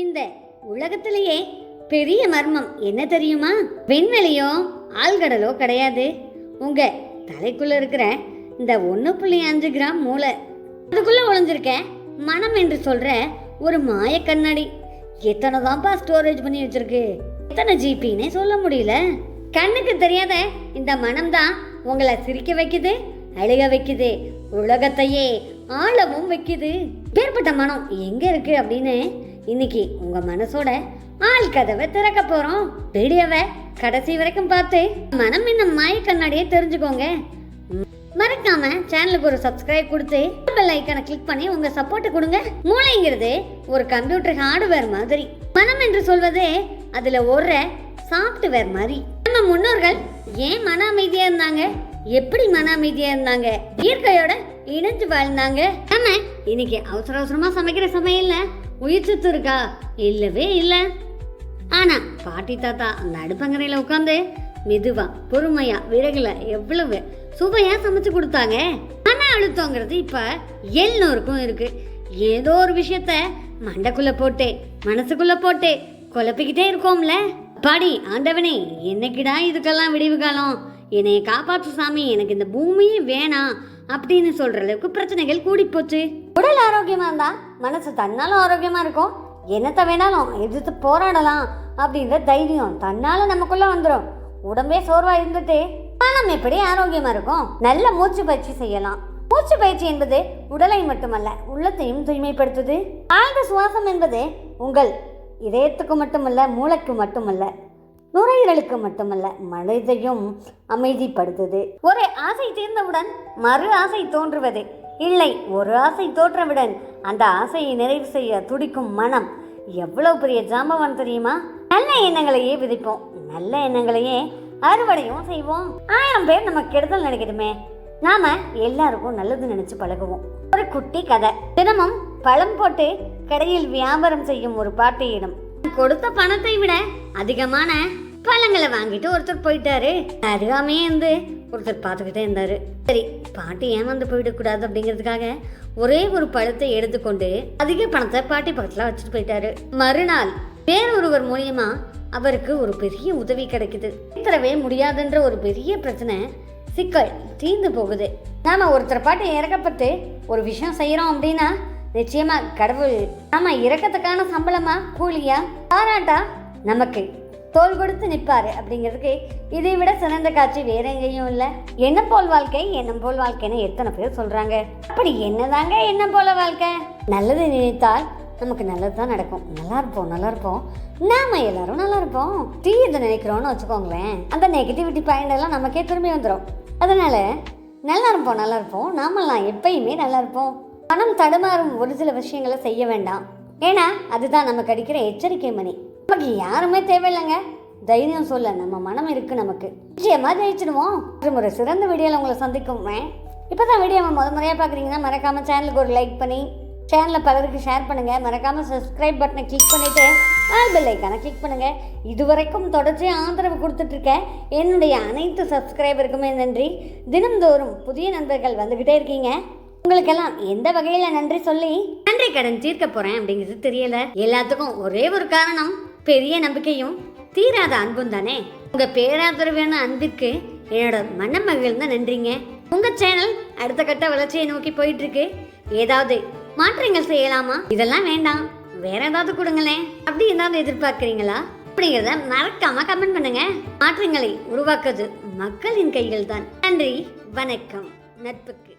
இந்த உலகத்திலேயே பெரிய மர்மம் என்ன தெரியுமா? விண்வெளியோ ஆழ்கடலோ கிடையாது. உங்க தலைக்குள்ள இருக்கிற இந்த 1.5 கிராம் மூளை, அதுக்குள்ள ஒளிஞ்சிருக்க மனம் என்று சொல்ற ஒரு மாய கண்ணாடி. எத்தனை தான்ப்பா ஸ்டோரேஜ் பண்ணி வச்சிருக்கு, எத்தனை ஜிபின்னே சொல்ல முடியல. கண்ணுக்கு தெரியாத இந்த மனம் தான் உங்களை சிரிக்க வைக்குது, அழுக வைக்குது, உலகத்தையே ஆளவும் வைக்குது. பேர்பட்ட மனம் எங்க இருக்கு அப்படின்னு இன்னைக்கு உங்க மனசோட ஆள் கதவை திறக்க போறோம். வீடியோவை கடைசி வரைக்கும் பார்த்து மனம் என்னும் மாய கண்ணாடியை தெரிஞ்சுக்கோங்க. மறக்காம சேனலுக்கு ஒரு சப்ஸ்கிரைப் கொடுத்து பெல் ஐக்கானை கிளிக் பண்ணி உங்க சப்போர்ட் கொடுங்க. மூளைங்கிறது ஒரு கம்ப்யூட்டர் ஹார்ட்வேர் மாதிரி, மனம் என்று சொல்வது அதுல ஓடுற சாஃப்ட்வேர் மாதிரி. நம்ம முன்னோர்கள் ஏன் மன அமைதியா இருந்தாங்க, எப்படி மன அமைதியா இருந்தாங்க, இயற்கையோட இணைஞ்சு வாழ்ந்தாங்க. நம்ம இன்னைக்கு அவசர அவசரமா சமைக்கிற சமையல்ல உயிர் சத்து இருக்கா? இல்லவே இல்லை. ஆனா பாட்டி தாத்தா அந்த அடுப்பங்கரையில உட்காந்து மெதுவா பொறுமையா விறகுல எவ்வளவு சுவையா சமைச்சு கொடுத்தாங்க. மன அழுத்தங்கிறது இப்ப எல்லோருக்கும் இருக்கு. ஏதோ ஒரு விஷயத்த மண்டைக்குள்ள போட்டு மனசுக்குள்ள போட்டு குழப்பிக்கிட்டே இருக்கோம்ல. பாடி ஆண்டவனே, என்னைக்குடா இதுக்கெல்லாம் விடிவு காலம், என்னைய காப்பாற்று சாமி, எனக்கு இந்த பூமியே வேணாம் அப்படின்னு சொல்ற அளவுக்கு பிரச்சனைகள் கூடி போச்சு. உடல் ஆரோக்கியமா இருந்தா மனசு தன்னாலும் ஆரோக்கியமா இருக்கும். என்னத்தை வேணாலும் எதிர்த்து போராடலாம் அப்படின்ற தைரியம் தன்னால நமக்குள்ள வந்துடும். உடம்பே சோர்வா இருந்துட்டு மனம் எப்படி ஆரோக்கியமா இருக்கும்? நல்ல மூச்சு பயிற்சி செய்யலாம். மூச்சு பயிற்சி என்பது உடலை மட்டுமல்ல, உள்ளத்தையும் தூய்மைப்படுத்துது. ஆழ்ந்த சுவாசம் என்பது உங்கள் இதயத்துக்கு மட்டுமல்ல, மூளைக்கு மட்டுமல்ல, நுரையீரலுக்கு மட்டுமல்ல, மனதையும் அமைதிப்படுத்துது. ஒரு ஆசை தீர்ந்தவுடன் மறு ஆசை தோன்றுவது இல்லை. ஒரு ஆசை தோற்றவுடன் அந்த ஆசையை நிறைவு செய்ய துடிக்கும் மனம் எவ்வளவு பெரிய ஜாம்பவான் தெரியுமா? நல்ல எண்ணங்களையே விதைப்போம், நல்ல எண்ணங்களையே அறுவடையும் செய்வோம். 1000 பேர் நம்ம கெடுதல் நினைக்கட்டுமே, நாம எல்லாருக்கும் நல்லது நினைச்சு பழகுவோம். ஒரு குட்டி கதை. தினமும் பழம் போட்டு கடையில் வியாபாரம் செய்யும் ஒரு பாட்டியிடம் கொடுத்த பணத்தை விட அதிகமான பழங்களை வாங்கிட்டு ஒருத்தர் போயிட்டாரு. அருகாமையே இருந்து ஒருத்தர் பார்த்துக்கிட்டே இருந்தாரு. சரி, பாட்டி ஏமாந்து போயிடக்கூடாது அப்படிங்கிறதுக்காக ஒரே ஒரு பழத்தை எடுத்துக்கொண்டு அதிக பணத்தை பாட்டி பக்கத்துல வச்சுட்டு போயிட்டாரு. மறுநாள் வேறொருவர் மூலியமா அவருக்கு ஒரு பெரிய உதவி கிடைக்குது. தரவே முடியாதுன்ற ஒரு பெரிய பிரச்சனை, சிக்கல் தீர்ந்து போகுது. நாம ஒருத்தர் பாட்டி இறக்கப்பட்டு ஒரு விஷயம் செய்யறோம் அப்படின்னா நிச்சயமா கடவுள் நாம இறக்கத்துக்கான சம்பளமா, கூலியா, பாராட்டா நமக்கு தோல் கொடுத்து நிற்பாரு. அப்படிங்கிறதுக்கு இதை விட சிறந்த காட்சி வேற எங்கேயும் இல்லை. எண்ணம் போல் வாழ்க்கை, எண்ணம் போல் வாழ்க்கைன்னு எத்தனை பேர் சொல்றாங்க. அப்படி என்னதாங்க எண்ணம் போல வாழ்க்கை? நல்லது நினைத்தால் நமக்கு நல்லது தான் நடக்கும். நல்லா இருப்போம், நல்லா இருப்போம், நாம எல்லாரும் நல்லா இருப்போம். தீயதை நினைக்கிறோம்னு வச்சுக்கோங்களேன், அந்த நெகட்டிவிட்டி பாயிண்ட் எல்லாம் நமக்கே திரும்பி வந்துடும். அதனால நல்லா இருப்போம், நல்லா இருப்போம், நாமெல்லாம் எப்பயுமே நல்லா இருப்போம். பணம் தடுமாறும் ஒரு சில விஷயங்களை செய்ய வேண்டாம். ஏன்னா அதுதான் நமக்கு அடிக்கிற எச்சரிக்கை மணி. நமக்கு யாருமே தேவையில்லைங்க, தைரியம் சொல்ல நம்ம மனம் இருக்கு. நமக்கு நிச்சயமா ஜெயிச்சிடுவோம். ஒரு சிறந்த வீடியோவில் உங்களை சந்திக்கும். இப்போதான் வீடியோவை முறையாக பார்க்குறீங்கன்னா மறக்காம சேனலுக்கு ஒரு லைக் பண்ணி சேனலை பலருக்கு ஷேர் பண்ணுங்க. மறக்காம சப்ஸ்கிரைப் பட்டனை கிளிக் பண்ணிட்டு ஆல் பெல் ஐக்கானை கிளிக் பண்ணுங்க. இதுவரைக்கும் தொடர்ச்சியாக ஆதரவு கொடுத்துட்டு இருக்க என்னுடைய அனைத்து சப்ஸ்கிரைபருக்குமே நன்றி. தினம்தோறும் புதிய நண்பர்கள் வந்துகிட்டே இருக்கீங்க. உங்களுக்கெல்லாம் எந்த வகையில நன்றி சொல்லி நன்றி கடன் தீர்க்க போறேன் அப்படிங்கிறது தெரியல. எல்லாத்துக்கும் ஒரே ஒரு காரணம், பெரிய நம்பிக்கையும் தீராத அன்பும் தானே. உங்க பேராதரவான அன்பிற்கு என்னோட மனமகிழ்ந்த நன்றிங்க. உங்க சேனல் அடுத்த கட்ட வளர்ச்சியை நோக்கி போயிட்டு இருக்கு. ஏதாவது மாற்றங்கள் செய்யலாமா? இதெல்லாம் வேண்டாம், வேற ஏதாவது கொடுங்களேன் அப்படி ஏதாவது எதிர்பார்க்கிறீங்களா அப்படிங்கிறத மறக்காம கமெண்ட் பண்ணுங்க. மாற்றங்களை உருவாக்குவது மக்களின் கையில் தான். நன்றி, வணக்கம், நட்புக்கு.